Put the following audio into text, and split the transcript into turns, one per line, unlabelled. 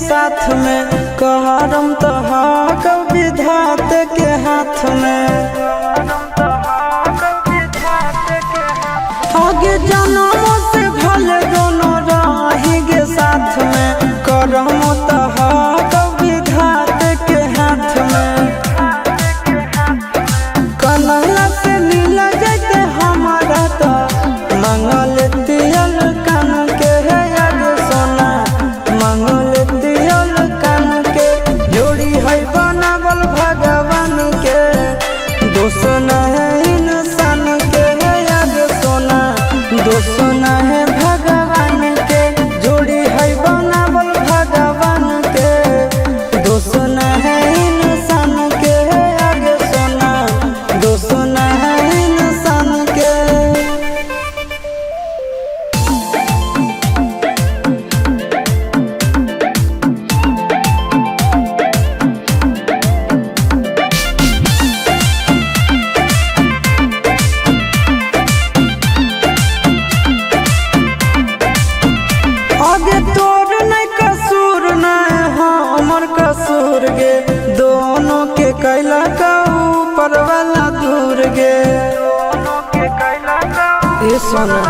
साथ में कहरम तो हक विधात के हाथ में। आगे जन्मों से भले दोनों रहेंगे साथ में, करम तो हक विधात के हाथ में। कन्हैया से मिल जाते हमारा तो मंगल तियल कान के है याद सोना, मंगल तियल कान के जोड़ी है बनावल भगवान के। दोष न है इंसान के है याद सोना, दोष न है भगवान के। जोड़ी है बनावल भगवान के, दोष न है इंसान के है याद सोना, दोष न है इंसान के। आगे तोर नहीं कसूर नहीं हमर कसूर गे, दोनों के कैला का ऊपर वाला दूर गे। ये सोना